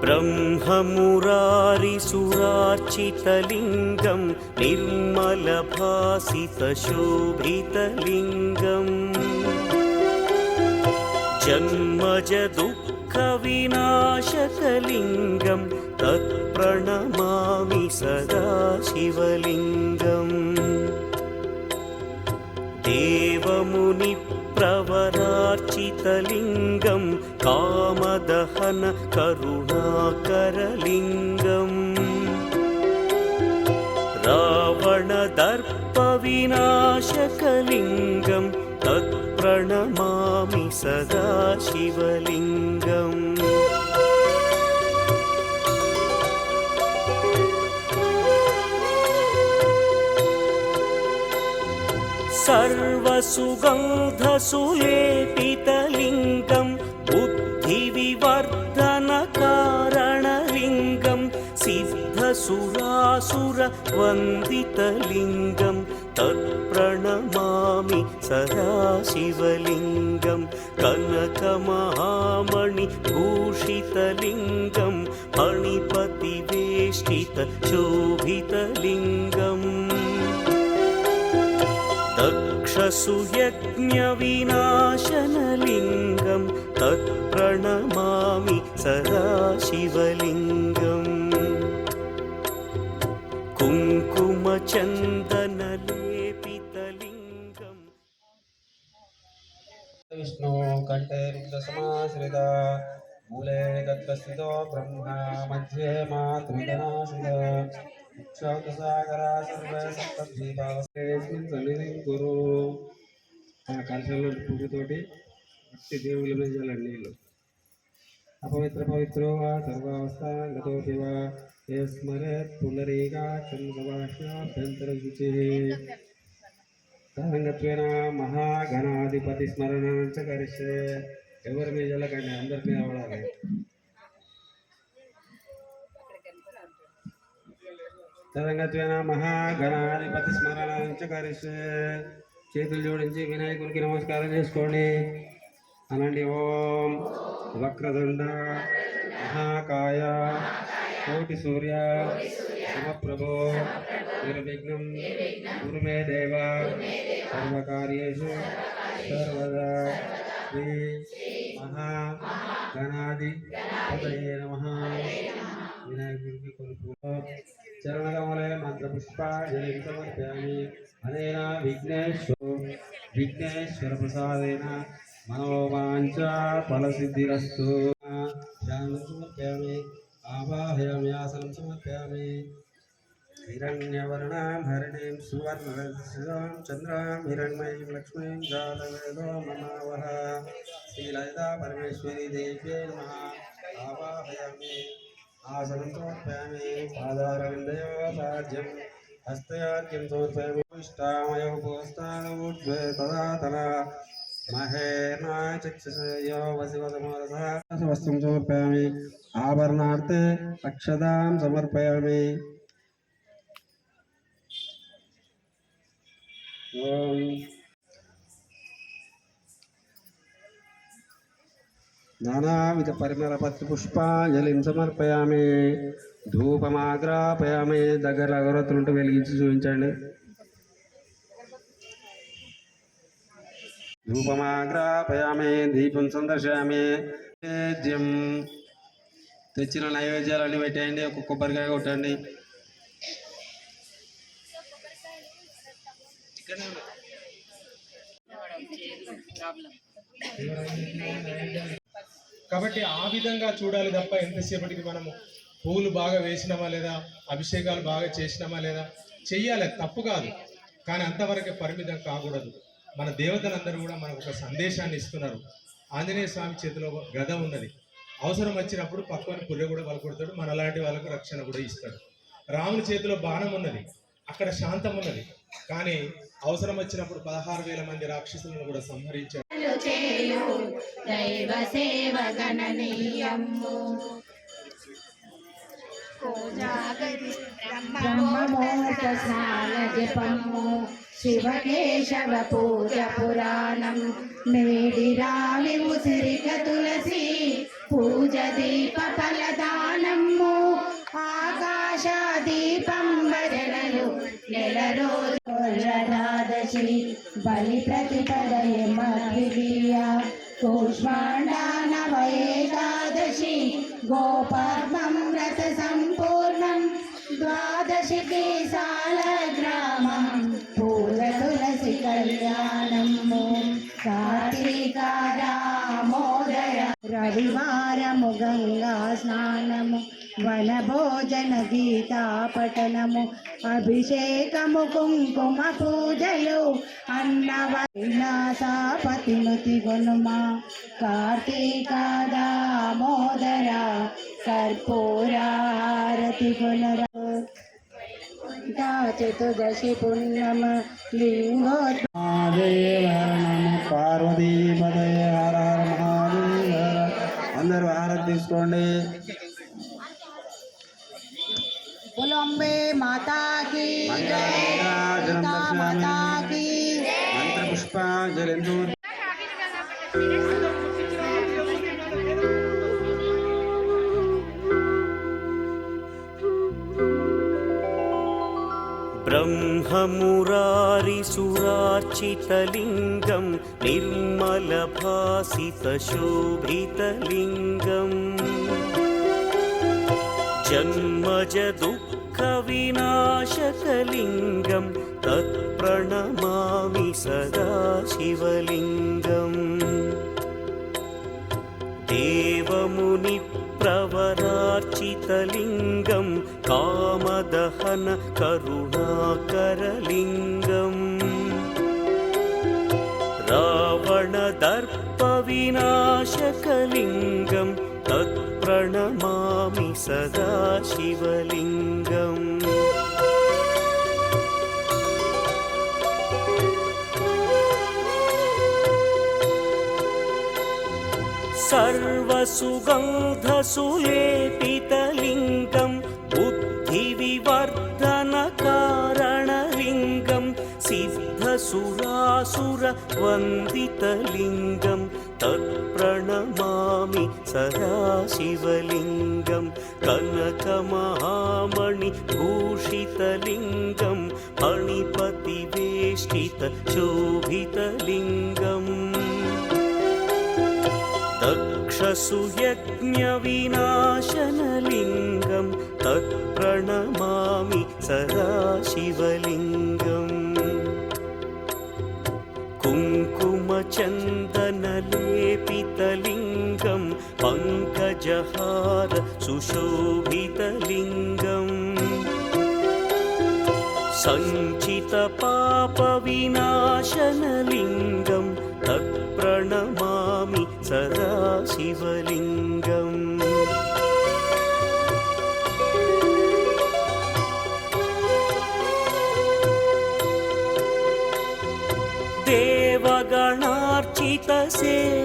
ब्रह्ममुरारिसुरार्चितलिङ्गं निर्मलभासितशोभितलिङ्गम् जन्मजदुःखविनाशकलिङ्गं तत्प्रणमामि सदा शिवलिङ्गम् देवमुनिप्रवरार्चितलिङ्गं कामदहन करुणाकरलिङ्गम् रावणदर्पविनाशकलिङ्गं तत्प्रणमामि सदा शिवलिङ्गम् सर्वसुगन्धसुलेपितलिङ्गं बुद्धिविवर्धनकारणलिङ्गं सिद्धसुरासुरवन्दितलिङ्गं तत्प्रणमामि सदा शिवलिङ्गं कनकमहामणिभूषितलिङ्गं मणिपतिवेष्टितशोभितलिङ्गम् दक्षसुयज्ञविनाशनलिङ्गं तत्प्रणमामि सदा शिवलिङ्गम् कुङ्कुमचन्दनलेपितलिङ्गम् विष्णु कण्ठे रुद्रसमाश्रिता मूले तत्रस्थितो ब्रह्मा मध्ये मातृगणाश्रिता क्षौतसागरा सर्वे सप्तद्वीपावस्तेऽस्मिन् सन्निधिं कुरु ఆ కలశంలో పువ్వుతోటి భక్తి దేవుల మీద చల్లండి నీళ్ళు పవిత్రో వా సర్వావస్థాగతో శివ ఏ స్మరేత్ పుండరీకాక్షం సభాష్యాభ్యంతరశుచిః తదంగత్వేన మహాగణాధిపతి స్మరణం చ కరిష్యే ఎవరి మీద చల్లకండి అందరి మీద అవడాలి తదంగత్వేన మహాగణాధిపతి స్మరణం చ కరిష్యే చేతులు జోడించి వినాయకునికి నమస్కారం చేసుకోండి అనండి ఓం వక్రదండ మహాకాయ కోటి సూర్య సమప్రభో నిర్విఘ్నం కురు మే దేవ సర్వకార్యేషు సర్వదా శ్రీ మహాగణాధిపతయే నమః వినాయకుడికి కొలుపు చరణకమలే మంత్రపుష్పాంజలిం సమర్పయామి అనేన విఘ్నేశ్వర ప్రసాదేన మనోవాంఛా ఫలసిద్ధిరస్తు ధ్యానం సమర్పయామి ఆవాహయామి ఆసనం సమర్పయామి हिरण्यवर्णां हरिणीं सुवर्णरजसां चन्द्रां हिरण्मयीं लक्ष्मीं जातवेदो ममावह श्रीललिता परमेश्वरी देव्यै नमः आवाहयामि आसनं समर्पयामि पादारविन्दयो साज्यं हस्तयार्घ्यं समर्पयामि इष्टामयो भूस्थानूर्ध्वे तदातला महेर्ना चक्षुषयो वसिवतमोरसः वस्त्रं समर्पयामि आभरणार्थे अक्षतां समर्पयामि नानाविध परिमलपत्रपुष्पांजलिं समर्पयामि धूपमाग्रापयामि దగ్గర అగరత్తులుంటే వెలిగించి చూపించండి ధూపమాగ్రాపయామి దీపం సందర్శయామి నైవేద్యం తెచ్చిన నైవేద్యాలన్నీ పెట్టేయండి ఒక కొబ్బరికాయ కొట్టండి కాబట్టి ఆ విధంగా చూడాలి తప్ప ఎంతసేపటికి మనము పూలు బాగా వేసినామా లేదా అభిషేకాలు బాగా చేసినామా లేదా చెయ్యాలి తప్పు కాదు కానీ అంతవరకే పరిమితం కాకూడదు మన దేవతలందరూ కూడా మనకు ఒక సందేశాన్ని ఇస్తున్నారు ఆంజనేయ స్వామి చేతిలో గద ఉన్నది అవసరం వచ్చినప్పుడు పక్కన పుర్రె కూడా పలుకొడతాడు మనలాంటి వాళ్ళకు రక్షణ కూడా ఇస్తాడు రాముని చేతిలో బాణం ఉన్నది అక్కడ శాంతం ఉన్నది కానీ అవసరం వచ్చినప్పుడు 16,000 మంది రాక్షసులను కూడా సంహరించాడు దైవ సేవ గణనీయము బ్రహ్మమోక్ష స్నాన జపము శివకేశవ పూజ పురాణం మేడిరావి ఉసిరిక తులసి పూజ దీప ఫలదానము ఆకాశ దీపం భజనలు నెల రోజు ద్వాదశి బలి ప్రతిపదయ మధ్య కూష్మాండానవ ఏకాదశి గోపర్వం వ్రత సంపూర్ణం ద్వాదశికి సాలగ్రామం పూల తులసి కళ్యాణము కార్తీక దామోదర రవివారము గంగా స్నానము వనభోజన గీతా పఠనము అభిషేకము కుంకుమ పూజలు అన్నవైలాసపతినుతి గుణమా కార్తీక దామోదర కర్పూరారతి గుణర చతుర్దశి పుణ్యమ లింగోత్ పార్వతీ పదయ హర హర మహాదేవ. అందరూ హారతి తీసుకోండి. బులంబే మాతా కీ జై, సీతా మాతా కీ మంత్ర పుష్పాంజలి. ब्रह्ममुरारिसुरार्चितलिङ्गं निर्मलभासितशोभितलिङ्गम् जन्मजदुःखविनाशकलिङ्गं तत्प्रणमामि सदा शिवलिङ्गम् देवमुनिप्रवरार्चितलिङ्गं कामदहन करुणाकरलिङ्गम् रावणदर्पविनाशकलिङ्गं तत्प्रणमामि सदा शिवलिङ्गम् सर्वसुगन्धसुलेपितलिङ्गं बुद्धिविवर्धनकारणलिङ्गं सिद्धसुरासुरवन्दितलिङ्गं तत्प्रणमामि सदा शिवलिङ्गं कनकमहामणिभूषितलिङ्गं फणिपतिवेष्टितशोभितलिङ्गम् दक्षसुयज्ञविनाशनलिङ्गं तत्प्रणमामि सदा शिवलिङ्गम् कुङ्कुमचन्दनलेपितलिङ्गं पङ्कजहार सुशोभितलिङ्गम् सञ्चितपापविनाशनलिङ्गं तत्प्रणमामि सदा शिवलिङ्गम्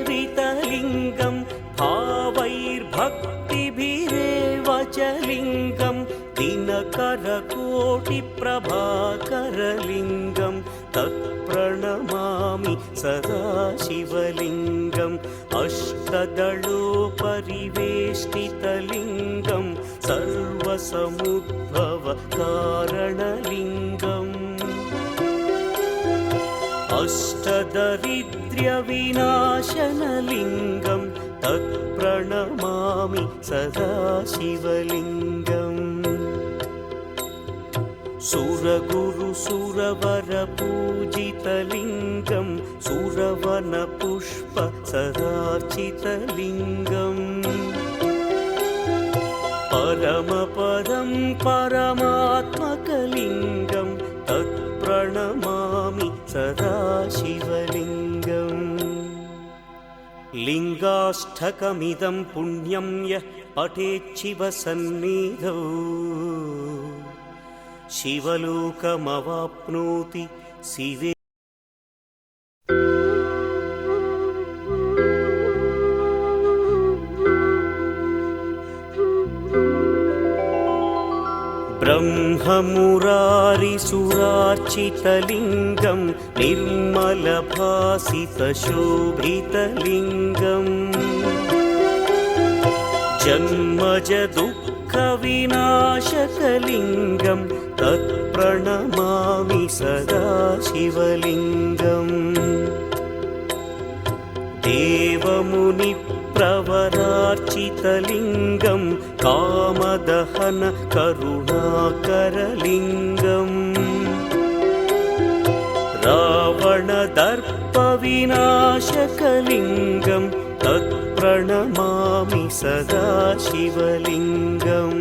देवगणार्चितसेवितलिङ्गं भावैर्भक्तिभिरेव च लिङ्गं दिनकरकोटिप्रभाकरलिङ्गं तत्प्रणमामि सदा शिवलिङ्गम् अष्टदलोपरिवेष्टितलिङ्गं सर्वसमुद्भवकारणलिङ्गम् अष्टदरिद्र्यविनाशनलिङ्गं तत्प्रणमामि सदा शिवलिङ्गम् सुरगुरुसुरवरपूजितलिङ्गं सुरवनपुष्पसदार्चितलिङ्गम् परमपदं परमात्मकलिङ्गं तत्प्रणमामि सदा शिवलिङ्गम् लिङ्गाष्टकमिदं पुण्यं यः पठेच्छिवसन्निधौ शिवलोकमवाप्नोति शिवे ब्रह्ममुरारिसुरार्चितलिङ्गं निर्मलभासितशोभितलिङ्गम् जन्मज दुःखविनाशकलिङ्गं तत्प्रणमामि सदा शिवलिङ्गम् देवमुनिप्रवरार्चितलिङ्गं कामदहन करुणाकरलिङ्गम् रावणदर्पविनाशकलिङ्गं तत्प्रणमामि सदा शिवलिङ्गम्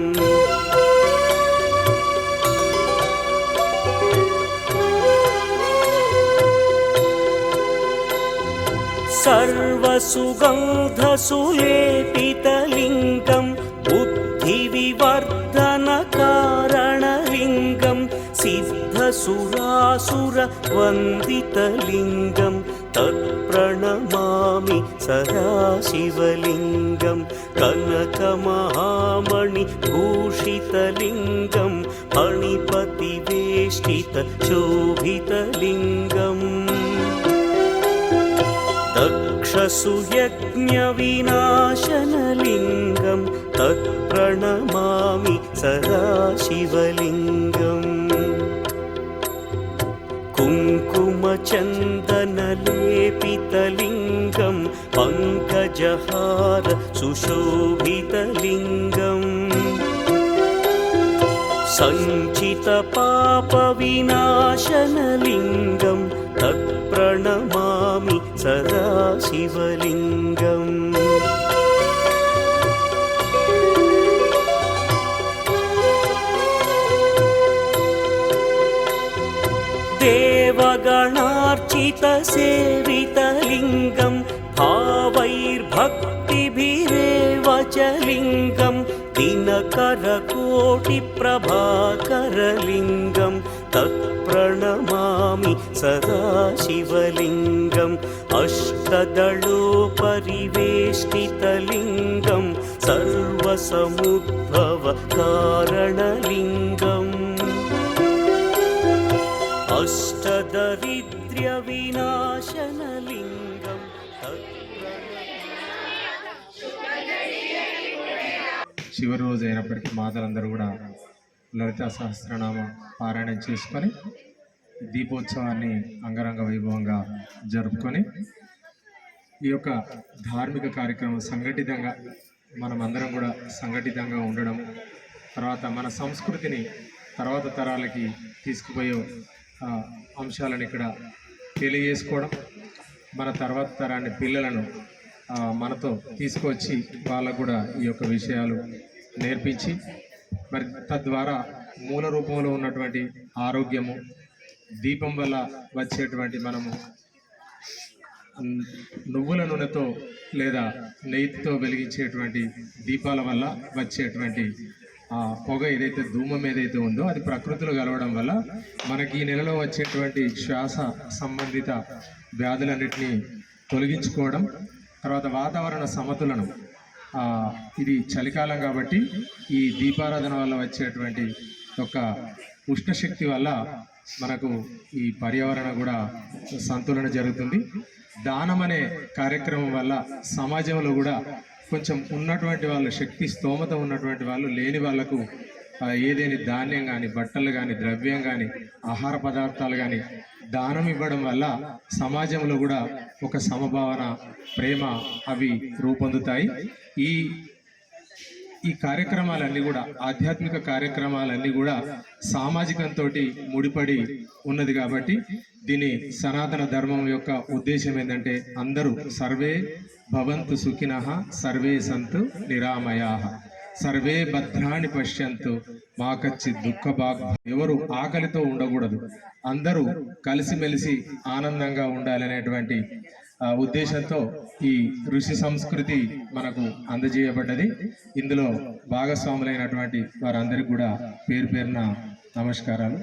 सर्वसुगन्धसुलेपितलिङ्गं बुद्धिविवर्धनकारणलिङ्गं सिद्धसुरासुरवन्दितलिङ्गं तत्प्रणमामि सदा शिवलिङ्गं कनकमहामणिभूषितलिङ्गं फणिपतिवेष्टितशोभितलिङ्गम् दक्षसुयज्ञविनाशनलिङ्गं तत्प्रणमामि सदा शिवलिङ्गम् कुङ्कुमचन्दनलेपितलिङ्गं पङ्कजहार सुशोभितलिङ्गम् सञ्चितपापविनाशनलिङ्गं तत्प्रणमामि सदा शिवलिङ्गम् देवगणार्चितसेवितलिङ्गं भावैर्भक्तिभिरेव च लिङ्गं दिनकरकोटिप्रभाकरलिङ्गं तत्प्रणमामि सदा शिवलिङ्गम् अष्टदलोपरिवेष्टितलिङ्गं सर्वसमुद्भवकारणलिङ्गम् अष्टदरिद्र्यविनाशनलिङ्गं చివరి రోజు అయినప్పటికీ మాతలందరూ కూడా లలితా సహస్రనామ పారాయణం చేసుకొని దీపోత్సవాన్ని అంగరంగ వైభవంగా జరుపుకొని ఈ యొక్క ధార్మిక కార్యక్రమం సంఘటితంగా మనమందరం కూడా సంఘటితంగా ఉండడం, తర్వాత మన సంస్కృతిని తర్వాత తరాలకి తీసుకుపోయే అంశాలను ఇక్కడ తెలియజేసుకోవడం, మన తర్వాత తరాన్ని పిల్లలను మనతో తీసుకొచ్చి వాళ్ళకు కూడా ఈ యొక్క విషయాలు నేర్పించి మరి తద్వారా మూల రూపంలో ఉన్నటువంటి ఆరోగ్యము, దీపం వల్ల వచ్చేటువంటి మనము నువ్వుల నూనెతో లేదా నెయ్యితో వెలిగించేటువంటి దీపాల వల్ల వచ్చేటువంటి ఆ పొగ ఏదైతే ధూమం ఏదైతే ఉందో అది ప్రకృతిలో కలవడం వల్ల మనకి ఈ నెలలో వచ్చేటువంటి శ్వాస సంబంధిత వ్యాధులన్నింటినీ తొలగించుకోవడం, తర్వాత వాతావరణ సమతులను, ఇది చలికాలం కాబట్టి ఈ దీపారాధన వల్ల వచ్చేటువంటి ఒక ఉష్ణశక్తి వల్ల మనకు ఈ పర్యావరణ కూడా సంతులన జరుగుతుంది. దానం అనే కార్యక్రమం వల్ల సమాజంలో కూడా కొంచెం ఉన్నటువంటి వాళ్ళు, శక్తి స్తోమత ఉన్నటువంటి వాళ్ళు లేని వాళ్ళకు ఏదైనా ధాన్యం కానీ, బట్టలు కానీ, ద్రవ్యం కానీ, ఆహార పదార్థాలు కానీ దానం ఇవ్వడం వల్ల సమాజంలో కూడా ఒక సమభావన, ప్రేమ అవి రూపొందుతాయి. ఈ కార్యక్రమాలన్నీ కూడా, ఆధ్యాత్మిక కార్యక్రమాలన్నీ కూడా సామాజికంతో ముడిపడి ఉన్నది కాబట్టి దీని సనాతన ధర్మం యొక్క ఉద్దేశం ఏంటంటే అందరూ సర్వే భవంతు సుఖినః సర్వే సంతు నిరామయాః సర్వే భద్రాణి పశ్యంతు మా కచ్చిత్ దుఃఖభాగ్. ఎవరు ఆకలితో ఉండకూడదు, అందరూ కలిసిమెలిసి ఆనందంగా ఉండాలనేటువంటి ఉద్దేశంతో ఈ ఋషి సంస్కృతి మనకు అందజేయబడ్డది. ఇందులో భాగస్వాములైనటువంటి వారందరికీ కూడా పేరు పేరున నమస్కారాలు.